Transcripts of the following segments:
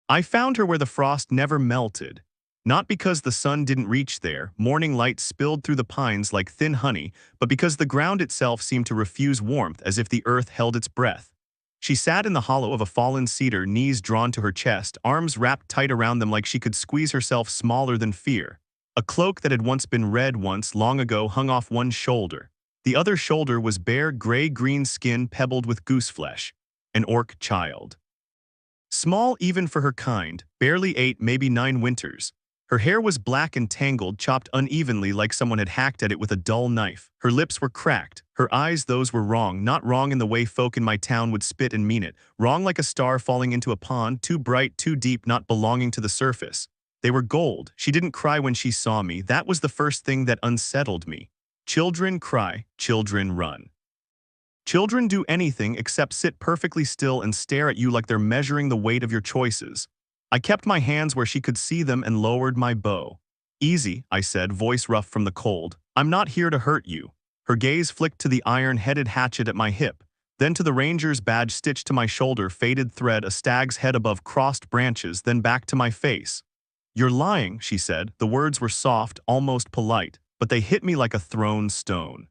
I found her where the frost never melted. Not because the sun didn't reach there, morning light spilled through the pines like thin honey, but because the ground itself seemed to refuse warmth as if the earth held its breath. She sat in the hollow of a fallen cedar, knees drawn to her chest, arms wrapped tight around them like she could squeeze herself smaller than fear. A cloak that had once been red once, long ago, hung off one shoulder. The other shoulder was bare gray-green skin pebbled with goose flesh. An orc child. Small even for her kind, barely 8, maybe 9 winters. Her hair was black and tangled, chopped unevenly like someone had hacked at it with a dull knife. Her lips were cracked. Her eyes, those were wrong, not wrong in the way folk in my town would spit and mean it. Wrong like a star falling into a pond, too bright, too deep, not belonging to the surface. They were gold. She didn't cry when she saw me. That was the first thing that unsettled me. Children cry, children run. Children do anything except sit perfectly still and stare at you like they're measuring the weight of your choices. I kept my hands where she could see them and lowered my bow. Easy, I said, voice rough from the cold. I'm not here to hurt you. Her gaze flicked to the iron-headed hatchet at my hip, then to the ranger's badge stitched to my shoulder, faded thread, a stag's head above crossed branches, then back to my face. You're lying, she said. The words were soft, almost polite, but they hit me like a thrown stone.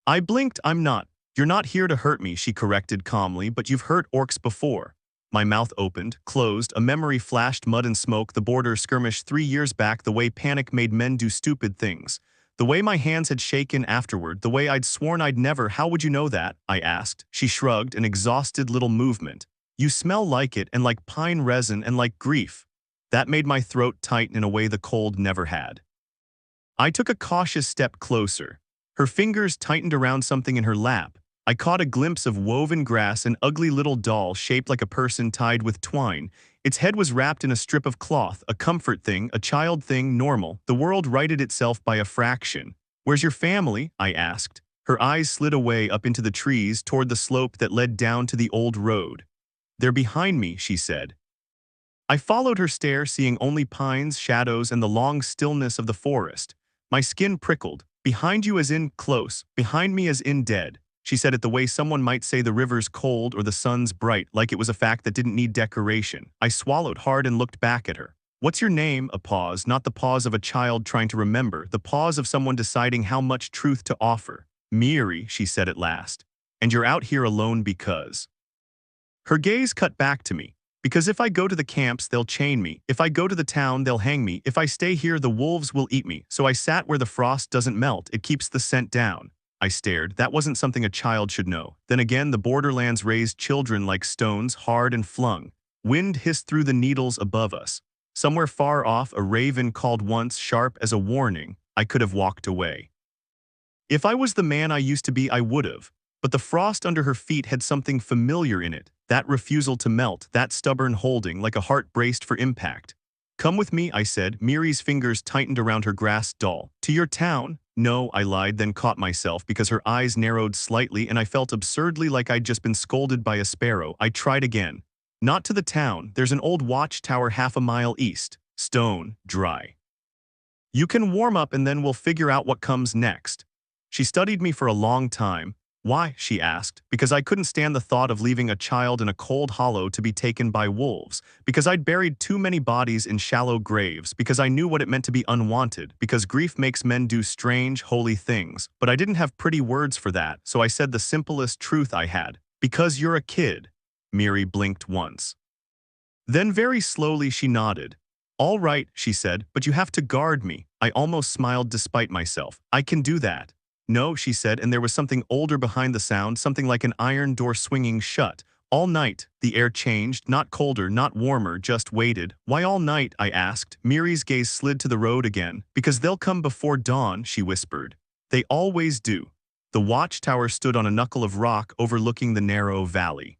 I blinked. I'm not. You're not here to hurt me, she corrected calmly, but you've hurt orcs before. My mouth opened, closed, a memory flashed, mud and smoke, the border skirmish 3 years back, the way panic made men do stupid things. The way my hands had shaken afterward, the way I'd sworn I'd never. How would you know that? I asked. She shrugged, an exhausted little movement. You smell like it, and like pine resin, and like grief. That made my throat tighten in a way the cold never had. I took a cautious step closer. Her fingers tightened around something in her lap. I caught a glimpse of woven grass, an ugly little doll shaped like a person tied with twine. Its head was wrapped in a strip of cloth, a comfort thing, a child thing, normal. The world righted itself by a fraction. Where's your family? I asked. Her eyes slid away up into the trees toward the slope that led down to the old road. They're behind me, she said. I followed her stare, seeing only pines, shadows, and the long stillness of the forest. My skin prickled. Behind you as in close, behind me as in dead. She said it the way someone might say the river's cold or the sun's bright, like it was a fact that didn't need decoration. I swallowed hard and looked back at her. What's your name? A pause, not the pause of a child trying to remember, the pause of someone deciding how much truth to offer. Miri, she said at last. And you're out here alone because. Her gaze cut back to me. Because if I go to the camps, they'll chain me. If I go to the town, they'll hang me. If I stay here, the wolves will eat me. So I sat where the frost doesn't melt, it keeps the scent down. I stared. That wasn't something a child should know. Then again, the borderlands raised children like stones, hard and flung. Wind hissed through the needles above us. Somewhere far off, a raven called once, sharp as a warning. I could have walked away. If I was the man I used to be, I would have. But the frost under her feet had something familiar in it. That refusal to melt, that stubborn holding, like a heart braced for impact. Come with me, I said. Miri's fingers tightened around her grass doll. To your town? No, I lied, then caught myself because her eyes narrowed slightly and I felt absurdly like I'd just been scolded by a sparrow. I tried again. Not to the town. There's an old watchtower half a mile east. Stone, dry. You can warm up and then we'll figure out what comes next. She studied me for a long time. Why? She asked. Because I couldn't stand the thought of leaving a child in a cold hollow to be taken by wolves. Because I'd buried too many bodies in shallow graves. Because I knew what it meant to be unwanted. Because grief makes men do strange, holy things. But I didn't have pretty words for that, so I said the simplest truth I had. Because you're a kid. Miri blinked once. Then very slowly she nodded. All right, she said, but you have to guard me. I almost smiled despite myself. I can do that. No, she said, and there was something older behind the sound, something like an iron door swinging shut. All night, the air changed, not colder, not warmer, just waited. Why all night? I asked. Miri's gaze slid to the road again. Because they'll come before dawn, she whispered. They always do. The watchtower stood on a knuckle of rock overlooking the narrow valley.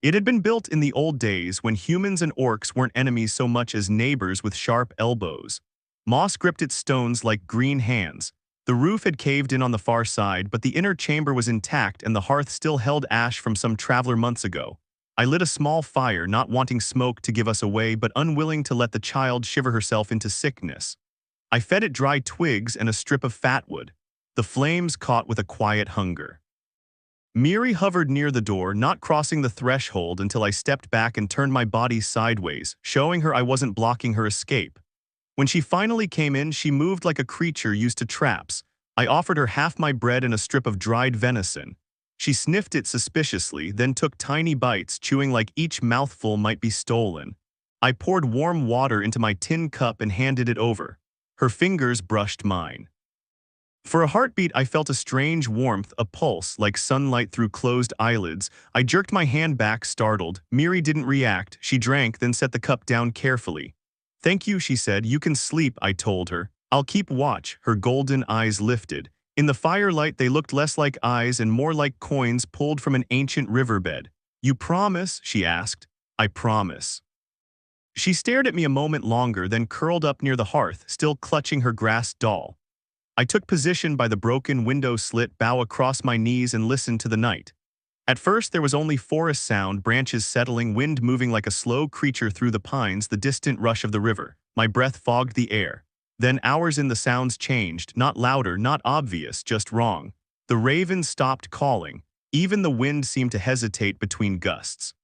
It had been built in the old days when humans and orcs weren't enemies so much as neighbors with sharp elbows. Moss gripped its stones like green hands. The roof had caved in on the far side, but the inner chamber was intact and the hearth still held ash from some traveler months ago. I lit a small fire, not wanting smoke to give us away, but unwilling to let the child shiver herself into sickness. I fed it dry twigs and a strip of fatwood. The flames caught with a quiet hunger. Miri hovered near the door, not crossing the threshold until I stepped back and turned my body sideways, showing her I wasn't blocking her escape. When she finally came in, she moved like a creature used to traps. I offered her half my bread and a strip of dried venison. She sniffed it suspiciously, then took tiny bites, chewing like each mouthful might be stolen. I poured warm water into my tin cup and handed it over. Her fingers brushed mine. For a heartbeat, I felt a strange warmth, a pulse, like sunlight through closed eyelids. I jerked my hand back, startled. Miri didn't react. She drank, then set the cup down carefully. "Thank you," she said. "You can sleep," I told her. "I'll keep watch." Her golden eyes lifted. In the firelight, they looked less like eyes and more like coins pulled from an ancient riverbed. "You promise?" she asked. "I promise." She stared at me a moment longer, then curled up near the hearth, still clutching her grass doll. I took position by the broken window slit, bow across my knees, and listened to the night. At first there was only forest sound, branches settling, wind moving like a slow creature through the pines, the distant rush of the river. My breath fogged the air. Then hours in, the sounds changed, not louder, not obvious, just wrong. The ravens stopped calling. Even the wind seemed to hesitate between gusts.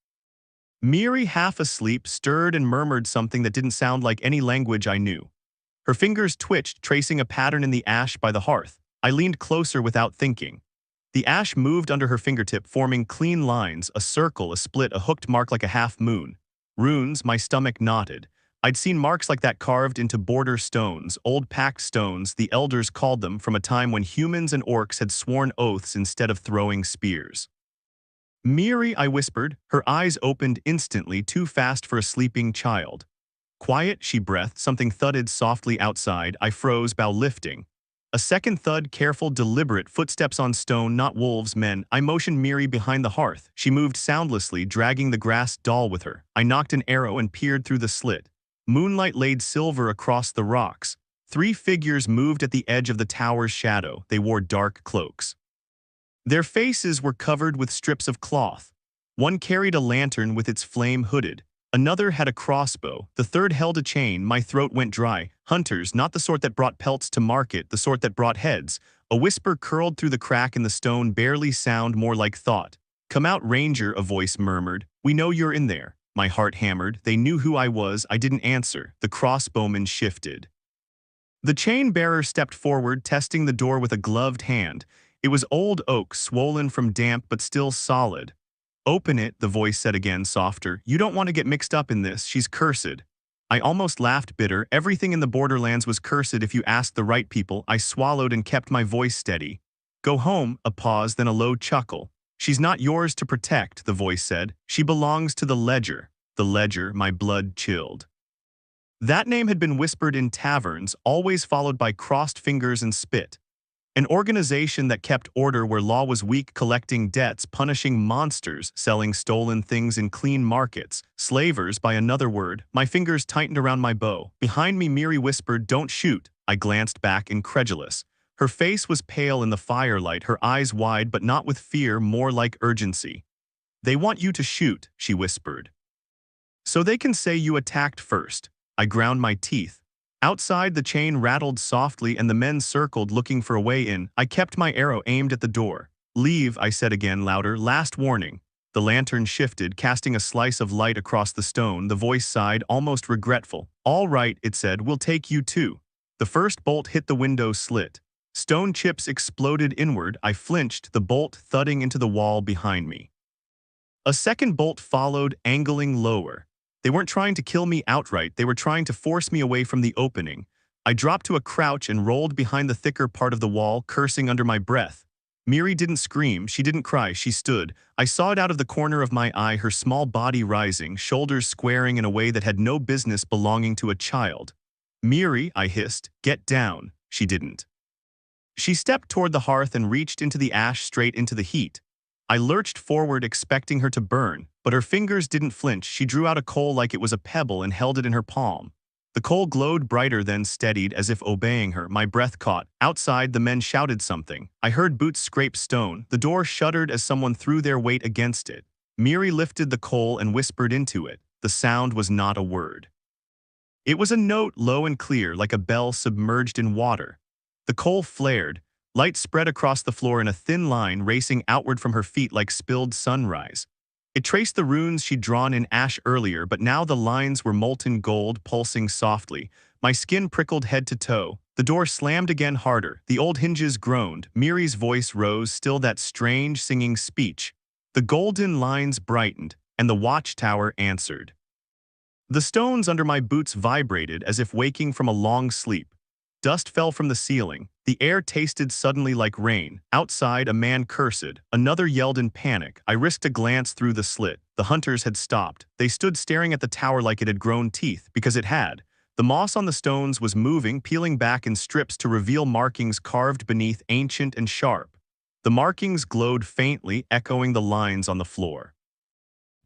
Miri, half asleep, stirred and murmured something that didn't sound like any language I knew. Her fingers twitched, tracing a pattern in the ash by the hearth. I leaned closer without thinking. The ash moved under her fingertip, forming clean lines, a circle, a split, a hooked mark like a half moon. Runes. My stomach knotted. I'd seen marks like that carved into border stones, old pact stones, the elders called them, from a time when humans and orcs had sworn oaths instead of throwing spears. "Miri," I whispered. Her eyes opened instantly, too fast for a sleeping child. "Quiet," she breathed. Something thudded softly outside. I froze, bow lifting. A second thud, careful, deliberate, footsteps on stone, not wolves, men. I motioned Miri behind the hearth. She moved soundlessly, dragging the grass doll with her. I knocked an arrow and peered through the slit. Moonlight laid silver across the rocks. 3 figures moved at the edge of the tower's shadow. They wore dark cloaks. Their faces were covered with strips of cloth. One carried a lantern with its flame hooded. Another had a crossbow. The third held a chain. My throat went dry. Hunters, not the sort that brought pelts to market, the sort that brought heads. A whisper curled through the crack in the stone, barely sound, more like thought. "Come out, Ranger," a voice murmured. "We know you're in there." My heart hammered. They knew who I was. I didn't answer. The crossbowman shifted. The chain-bearer stepped forward, testing the door with a gloved hand. It was old oak, swollen from damp but still solid. "Open it," the voice said again, softer. "You don't want to get mixed up in this. She's cursed." I almost laughed, bitter. Everything in the Borderlands was cursed if you asked the right people. I swallowed and kept my voice steady. "Go home." A pause, then a low chuckle. "She's not yours to protect," the voice said. "She belongs to the Ledger." The Ledger. My blood chilled. That name had been whispered in taverns, always followed by crossed fingers and spit. An organization that kept order where law was weak, collecting debts, punishing monsters, selling stolen things in clean markets. Slavers, by another word. My fingers tightened around my bow. Behind me, Miri whispered, "Don't shoot." I glanced back, incredulous. Her face was pale in the firelight, her eyes wide but not with fear, more like urgency. "They want you to shoot," she whispered. "So they can say you attacked first." I ground my teeth. Outside, the chain rattled softly and the men circled, looking for a way in. I kept my arrow aimed at the door. "Leave," I said again, louder. "Last warning." The lantern shifted, casting a slice of light across the stone. The voice sighed, almost regretful. "All right," it said, "we'll take you too." The first bolt hit the window slit. Stone chips exploded inward. I flinched, the bolt thudding into the wall behind me. A second bolt followed, angling lower. They weren't trying to kill me outright, they were trying to force me away from the opening. I dropped to a crouch and rolled behind the thicker part of the wall, cursing under my breath. Miri didn't scream, she didn't cry, she stood. I saw it out of the corner of my eye, her small body rising, shoulders squaring in a way that had no business belonging to a child. "Miri," I hissed, "get down." She didn't. She stepped toward the hearth and reached into the ash, straight into the heat. I lurched forward, expecting her to burn, but her fingers didn't flinch. She drew out a coal like it was a pebble and held it in her palm. The coal glowed brighter, then steadied, as if obeying her. My breath caught. Outside, the men shouted something. I heard boots scrape stone. The door shuddered as someone threw their weight against it. Miri lifted the coal and whispered into it. The sound was not a word. It was a note, low and clear, like a bell submerged in water. The coal flared. Light spread across the floor in a thin line, racing outward from her feet like spilled sunrise. It traced the runes she'd drawn in ash earlier, but now the lines were molten gold, pulsing softly. My skin prickled head to toe. The door slammed again harder. The old hinges groaned. Miri's voice rose, still that strange singing speech. The golden lines brightened, and the watchtower answered. The stones under my boots vibrated as if waking from a long sleep. Dust fell from the ceiling. The air tasted suddenly like rain. Outside, a man cursed. Another yelled in panic. I risked a glance through the slit. The hunters had stopped. They stood staring at the tower like it had grown teeth, because it had. The moss on the stones was moving, peeling back in strips to reveal markings carved beneath, ancient and sharp. The markings glowed faintly, echoing the lines on the floor.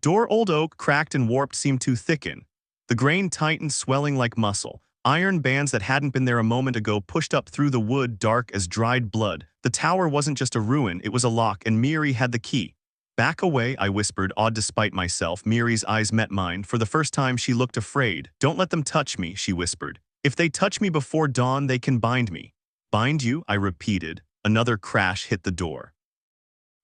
Door old oak, cracked and warped, seemed to thicken. The grain tightened, swelling like muscle. Iron bands that hadn't been there a moment ago pushed up through the wood, dark as dried blood. The tower wasn't just a ruin, it was a lock, and Miri had the key. Back away, I whispered, awed despite myself. Miri's eyes met mine. For the first time, she looked afraid. Don't let them touch me, she whispered. If they touch me before dawn, they can bind me. Bind you? I repeated. Another crash hit the door.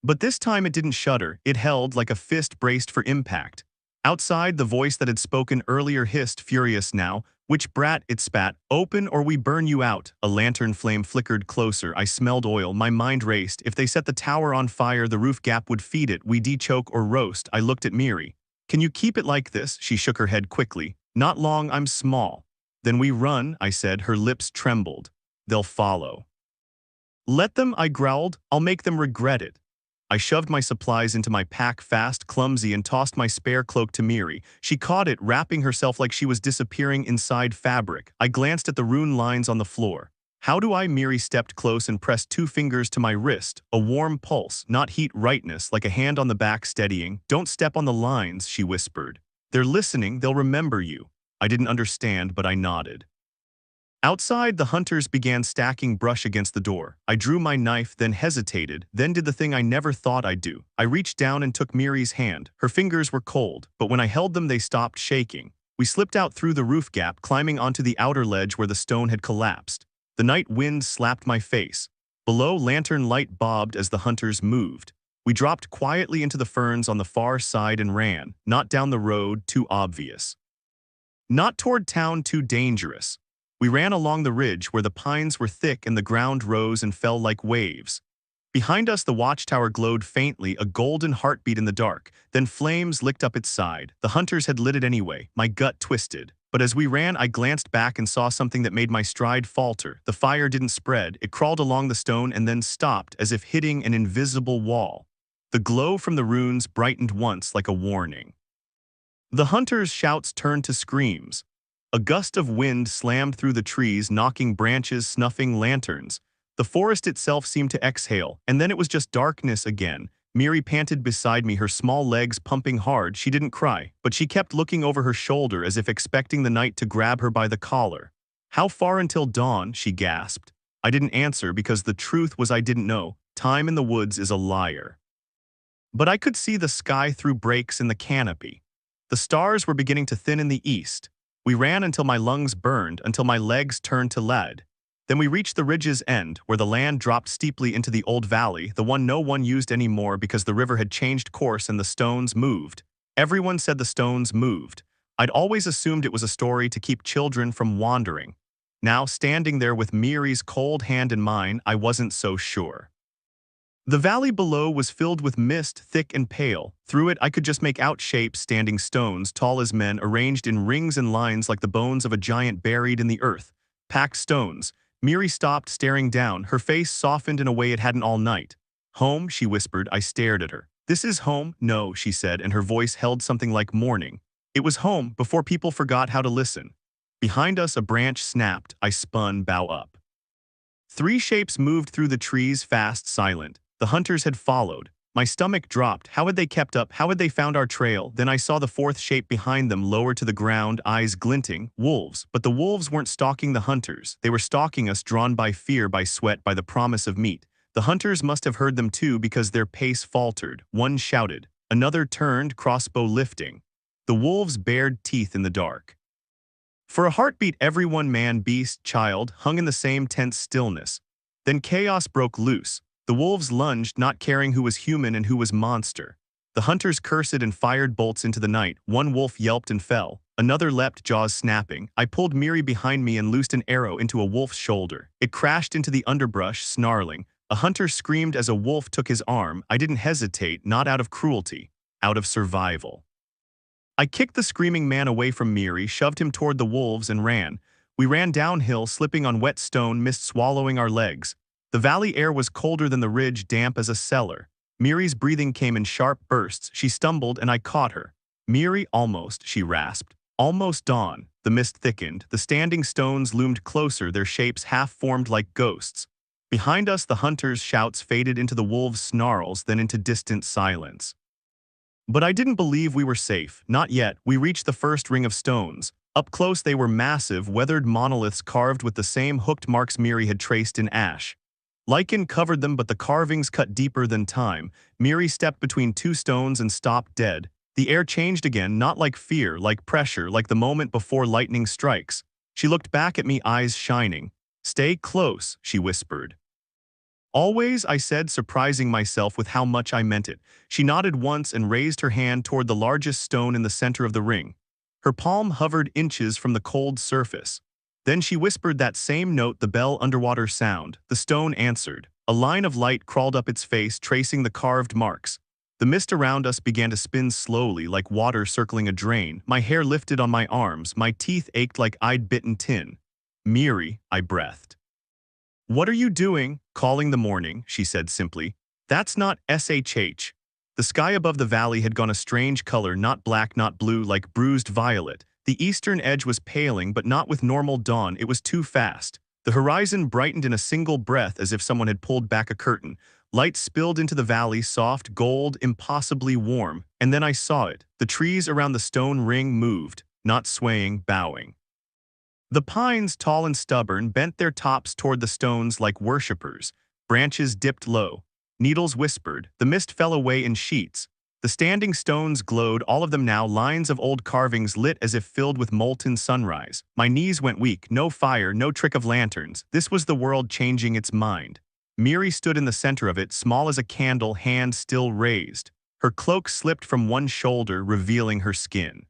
But this time it didn't shudder. It held like a fist braced for impact. Outside, the voice that had spoken earlier hissed, furious now. Which brat? It spat. Open or we burn you out. A lantern flame flickered closer. I smelled oil. My mind raced. If they set the tower on fire, the roof gap would feed it. We de-choke or roast. I looked at Miri. Can you keep it like this? She shook her head quickly. Not long, I'm small. Then we run, I said. Her lips trembled. They'll follow. Let them, I growled. I'll make them regret it. I shoved my supplies into my pack fast, clumsy, and tossed my spare cloak to Miri. She caught it, wrapping herself like she was disappearing inside fabric. I glanced at the rune lines on the floor. How do I? Miri stepped close and pressed 2 fingers to my wrist. A warm pulse, not heat, rightness, like a hand on the back steadying. Don't step on the lines, she whispered. They're listening, they'll remember you. I didn't understand, but I nodded. Outside, the hunters began stacking brush against the door. I drew my knife, then hesitated, then did the thing I never thought I'd do. I reached down and took Miri's hand. Her fingers were cold, but when I held them, they stopped shaking. We slipped out through the roof gap, climbing onto the outer ledge where the stone had collapsed. The night wind slapped my face. Below, lantern light bobbed as the hunters moved. We dropped quietly into the ferns on the far side and ran, not down the road, too obvious. Not toward town, too dangerous. We ran along the ridge where the pines were thick and the ground rose and fell like waves. Behind us, the watchtower glowed faintly, a golden heartbeat in the dark. Then flames licked up its side. The hunters had lit it anyway. My gut twisted. But as we ran, I glanced back and saw something that made my stride falter. The fire didn't spread. It crawled along the stone and then stopped, as if hitting an invisible wall. The glow from the runes brightened once like a warning. The hunters' shouts turned to screams. A gust of wind slammed through the trees, knocking branches, snuffing lanterns. The forest itself seemed to exhale, and then it was just darkness again. Miri panted beside me, her small legs pumping hard. She didn't cry, but she kept looking over her shoulder as if expecting the night to grab her by the collar. How far until dawn? She gasped. I didn't answer because the truth was I didn't know. Time in the woods is a liar. But I could see the sky through breaks in the canopy. The stars were beginning to thin in the east. We ran until my lungs burned, until my legs turned to lead. Then we reached the ridge's end, where the land dropped steeply into the old valley, the one no one used anymore because the river had changed course and the stones moved. Everyone said the stones moved. I'd always assumed it was a story to keep children from wandering. Now, standing there with Miri's cold hand in mine, I wasn't so sure. The valley below was filled with mist, thick and pale. Through it, I could just make out shapes, standing stones, tall as men, arranged in rings and lines like the bones of a giant buried in the earth. Packed stones. Miri stopped, staring down. Her face softened in a way it hadn't all night. Home, she whispered. I stared at her. This is home? No, she said, and her voice held something like mourning. It was home before people forgot how to listen. Behind us, a branch snapped. I spun, bow up. 3 shapes moved through the trees, fast, silent. The hunters had followed. My stomach dropped. How had they kept up? How had they found our trail? Then I saw the 4th shape behind them, lower to the ground, eyes glinting. Wolves. But the wolves weren't stalking the hunters. They were stalking us, drawn by fear, by sweat, by the promise of meat. The hunters must have heard them too because their pace faltered. One shouted. Another turned, crossbow lifting. The wolves bared teeth in the dark. For a heartbeat, everyone, man, beast, child, hung in the same tense stillness. Then chaos broke loose. The wolves lunged, not caring who was human and who was monster. The hunters cursed and fired bolts into the night. One wolf yelped and fell. Another leapt, jaws snapping. I pulled Miri behind me and loosed an arrow into a wolf's shoulder. It crashed into the underbrush, snarling. A hunter screamed as a wolf took his arm. I didn't hesitate, not out of cruelty, out of survival. I kicked the screaming man away from Miri, shoved him toward the wolves, and ran. We ran downhill, slipping on wet stone, mist swallowing our legs. The valley air was colder than the ridge, damp as a cellar. Miri's breathing came in sharp bursts. She stumbled, and I caught her. "Miri, almost," she rasped. "Almost dawn." The mist thickened. The standing stones loomed closer, their shapes half-formed like ghosts. Behind us, the hunters' shouts faded into the wolves' snarls, then into distant silence. But I didn't believe we were safe. Not yet. We reached the first ring of stones. Up close, they were massive, weathered monoliths carved with the same hooked marks Miri had traced in ash. Lichen covered them, but the carvings cut deeper than time. Miri stepped between two stones and stopped dead. The air changed again, not like fear, like pressure, like the moment before lightning strikes. She looked back at me, eyes shining. "Stay close," she whispered. "Always," I said, surprising myself with how much I meant it. She nodded once and raised her hand toward the largest stone in the center of the ring. Her palm hovered inches from the cold surface. Then she whispered that same note, the bell underwater sound. The stone answered. A line of light crawled up its face, tracing the carved marks. The mist around us began to spin slowly, like water circling a drain. My hair lifted on my arms. My teeth ached like I'd bitten tin. "Miri," I breathed. "What are you doing?" "Calling the morning," she said simply. "That's not SHH. The sky above the valley had gone a strange color, not black, not blue, like bruised violet. The eastern edge was paling, but not with normal dawn. It was too fast. The horizon brightened in a single breath, as if someone had pulled back a curtain. Light spilled into the valley, soft, gold, impossibly warm. And then I saw it. The trees around the stone ring moved, not swaying, bowing. The pines, tall and stubborn, bent their tops toward the stones like worshippers. Branches dipped low. Needles whispered. The mist fell away in sheets. The standing stones glowed, all of them now lines of old carvings lit as if filled with molten sunrise. My knees went weak. No fire, no trick of lanterns. This was the world changing its mind. Miri stood in the center of it, small as a candle, hand still raised. Her cloak slipped from one shoulder, revealing her skin.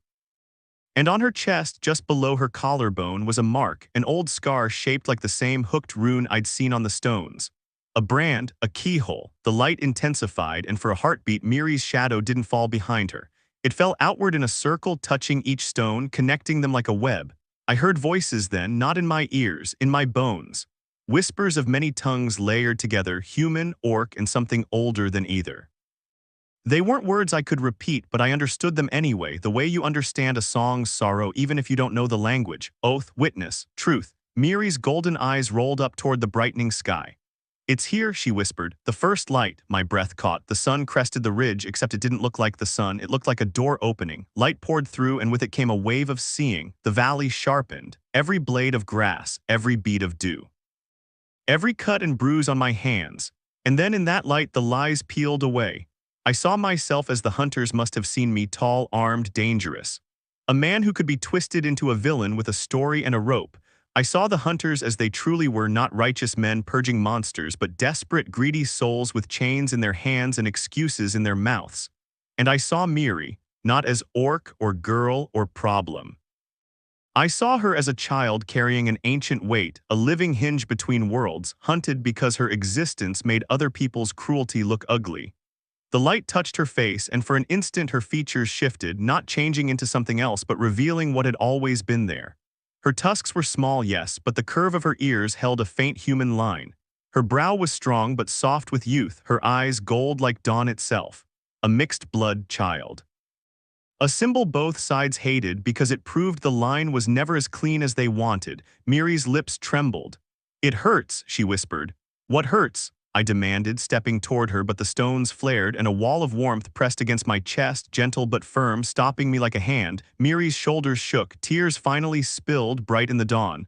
And on her chest, just below her collarbone, was a mark, an old scar shaped like the same hooked rune I'd seen on the stones. A brand, a keyhole. The light intensified, and for a heartbeat, Miri's shadow didn't fall behind her. It fell outward in a circle, touching each stone, connecting them like a web. I heard voices then, not in my ears, in my bones. Whispers of many tongues layered together, human, orc, and something older than either. They weren't words I could repeat, but I understood them anyway, the way you understand a song's sorrow even if you don't know the language. Oath, witness, truth. Miri's golden eyes rolled up toward the brightening sky. "It's here," she whispered. "The first light." My breath caught. The sun crested the ridge, except it didn't look like the sun. It looked like a door opening. Light poured through, and with it came a wave of seeing. The valley sharpened. Every blade of grass, every bead of dew. Every cut and bruise on my hands. And then in that light, the lies peeled away. I saw myself as the hunters must have seen me, tall, armed, dangerous. A man who could be twisted into a villain with a story and a rope. I saw the hunters as they truly were, not righteous men purging monsters, but desperate, greedy souls with chains in their hands and excuses in their mouths. And I saw Miri, not as orc or girl or problem. I saw her as a child carrying an ancient weight, a living hinge between worlds, hunted because her existence made other people's cruelty look ugly. The light touched her face, and for an instant her features shifted, not changing into something else but revealing what had always been there. Her tusks were small, yes, but the curve of her ears held a faint human line. Her brow was strong but soft with youth, her eyes gold like dawn itself. A mixed-blood child. A symbol both sides hated because it proved the line was never as clean as they wanted. Miri's lips trembled. "It hurts," she whispered. "What hurts?" I demanded, stepping toward her, but the stones flared and a wall of warmth pressed against my chest, gentle but firm, stopping me like a hand. Miri's shoulders shook, tears finally spilled bright in the dawn.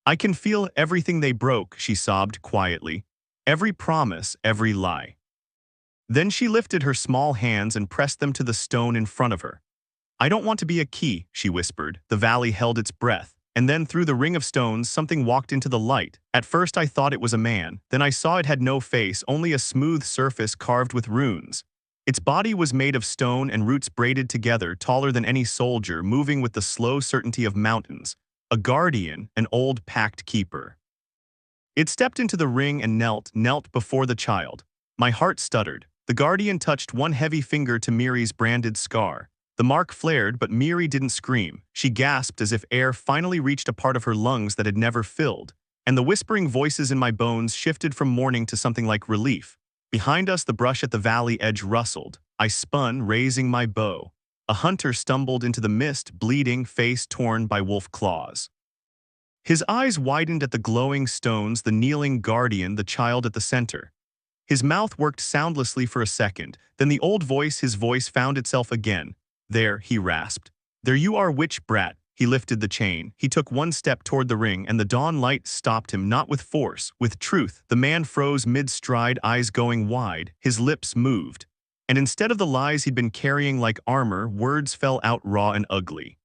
"I can feel everything they broke," she sobbed quietly. "Every promise, every lie." Then she lifted her small hands and pressed them to the stone in front of her. "I don't want to be a key," she whispered. The valley held its breath. and then through the ring of stones something walked into the light. At first I thought it was a man, then I saw it had no face, only a smooth surface carved with runes. Its body was made of stone and roots braided together, taller than any soldier, moving with the slow certainty of mountains. A guardian, an old pact keeper. It stepped into the ring and knelt before the child. My heart stuttered. The guardian touched one heavy finger to Miri's branded scar. The mark flared, but Miri didn't scream. She gasped as if air finally reached a part of her lungs that had never filled. And the whispering voices in my bones shifted from mourning to something like relief. Behind us, the brush at the valley edge rustled. I spun, raising my bow. A hunter stumbled into the mist, bleeding, face torn by wolf claws. His eyes widened at the glowing stones, the kneeling guardian, the child at the center. His mouth worked soundlessly for a second, then his voice found itself again. There, he rasped. There you are, witch brat. He lifted the chain. He took one step toward the ring, and the dawn light stopped him, not with force, with truth. The man froze mid-stride, eyes going wide. His lips moved. And instead of the lies he'd been carrying like armor, words fell out raw and ugly.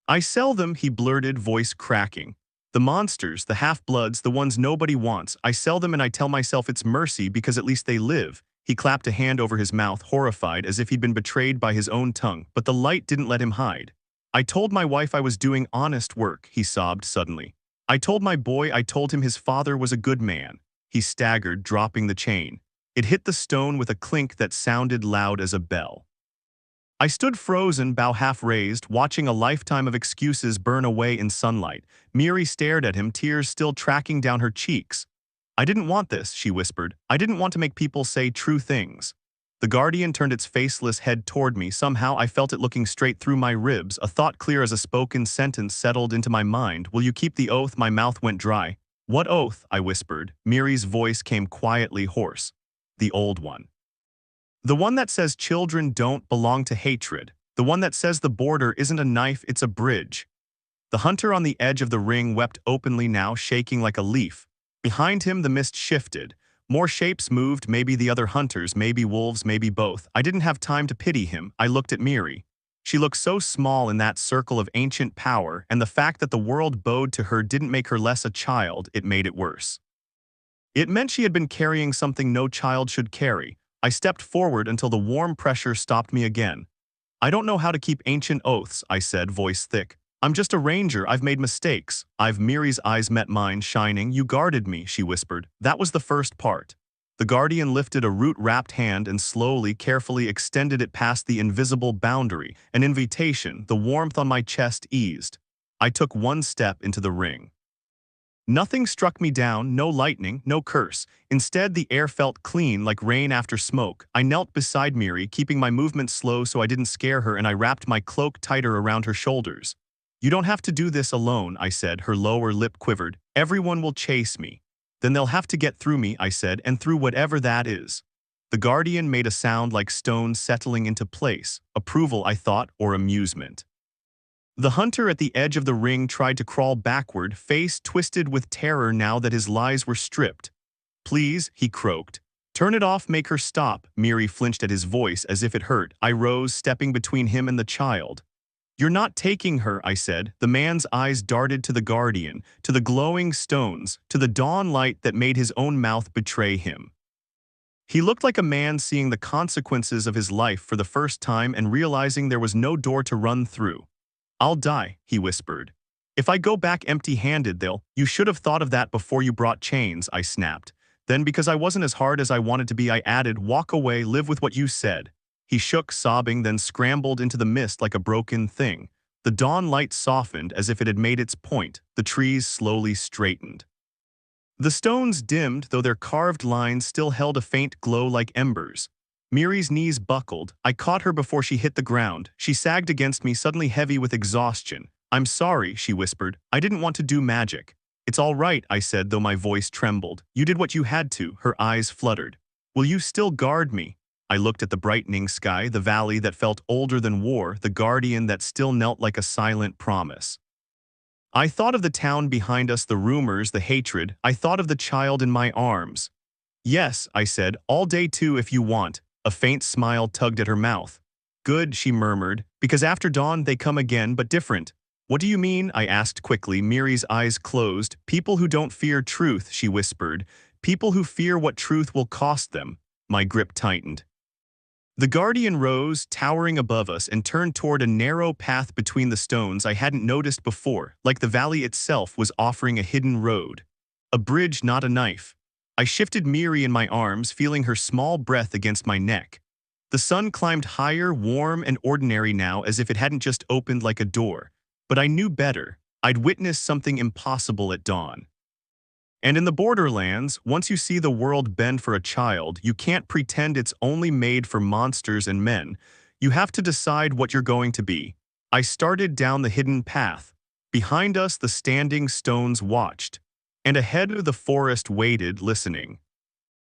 I sell them, he blurted, voice cracking. The monsters, the half-bloods, the ones nobody wants. I sell them and I tell myself it's mercy because at least they live. He clapped a hand over his mouth, horrified, as if he'd been betrayed by his own tongue, but the light didn't let him hide. I told my wife I was doing honest work, he sobbed suddenly. I told my boy, I told him his father was a good man. He staggered, dropping the chain. It hit the stone with a clink that sounded loud as a bell. I stood frozen, bow half raised, watching a lifetime of excuses burn away in sunlight. Miri stared at him, tears still tracking down her cheeks. I didn't want this, she whispered. I didn't want to make people say true things. The guardian turned its faceless head toward me. Somehow I felt it looking straight through my ribs. A thought clear as a spoken sentence settled into my mind. Will you keep the oath? My mouth went dry. What oath? I whispered. Miri's voice came quietly hoarse. The old one. The one that says children don't belong to hatred. The one that says the border isn't a knife, it's a bridge. The hunter on the edge of the ring wept openly now, shaking like a leaf. Behind him, the mist shifted. More shapes moved, maybe the other hunters, maybe wolves, maybe both. I didn't have time to pity him. I looked at Miri. She looked so small in that circle of ancient power, and the fact that the world bowed to her didn't make her less a child, it made it worse. It meant she had been carrying something no child should carry. I stepped forward until the warm pressure stopped me again. I don't know how to keep ancient oaths, I said, voice thick. I'm just a ranger, I've made mistakes. Miri's eyes met mine, shining. You guarded me, she whispered. That was the first part. The guardian lifted a root-wrapped hand and slowly, carefully extended it past the invisible boundary, an invitation. The warmth on my chest eased. I took one step into the ring. Nothing struck me down, no lightning, no curse. Instead, the air felt clean, like rain after smoke. I knelt beside Miri, keeping my movements slow so I didn't scare her, and I wrapped my cloak tighter around her shoulders. You don't have to do this alone, I said. Her lower lip quivered. Everyone will chase me. Then they'll have to get through me, I said, and through whatever that is. The guardian made a sound like stones settling into place. Approval, I thought, or amusement. The hunter at the edge of the ring tried to crawl backward, face twisted with terror now that his lies were stripped. Please, he croaked. Turn it off, make her stop. Miri flinched at his voice as if it hurt. I rose, stepping between him and the child. You're not taking her, I said. The man's eyes darted to the guardian, to the glowing stones, to the dawn light that made his own mouth betray him. He looked like a man seeing the consequences of his life for the first time and realizing there was no door to run through. I'll die, he whispered. If I go back empty-handed, you should have thought of that before you brought chains, I snapped. Then, because I wasn't as hard as I wanted to be, I added, walk away, live with what you said. He shook, sobbing, then scrambled into the mist like a broken thing. The dawn light softened as if it had made its point. The trees slowly straightened. The stones dimmed, though their carved lines still held a faint glow like embers. Miri's knees buckled. I caught her before she hit the ground. She sagged against me, suddenly heavy with exhaustion. I'm sorry, she whispered. I didn't want to do magic. It's all right, I said, though my voice trembled. You did what you had to. Her eyes fluttered. Will you still guard me? I looked at the brightening sky, the valley that felt older than war, the guardian that still knelt like a silent promise. I thought of the town behind us, the rumors, the hatred. I thought of the child in my arms. Yes, I said, all day too if you want. A faint smile tugged at her mouth. Good, she murmured, because after dawn they come again, but different. What do you mean? I asked quickly, Miri's eyes closed. People who don't fear truth, she whispered. People who fear what truth will cost them. My grip tightened. The guardian rose, towering above us, and turned toward a narrow path between the stones I hadn't noticed before, like the valley itself was offering a hidden road. A bridge, not a knife. I shifted Miri in my arms, feeling her small breath against my neck. The sun climbed higher, warm and ordinary now, as if it hadn't just opened like a door. But I knew better. I'd witnessed something impossible at dawn. And in the borderlands, once you see the world bend for a child, you can't pretend it's only made for monsters and men. You have to decide what you're going to be. I started down the hidden path. Behind us, the standing stones watched. And ahead, the forest waited, listening.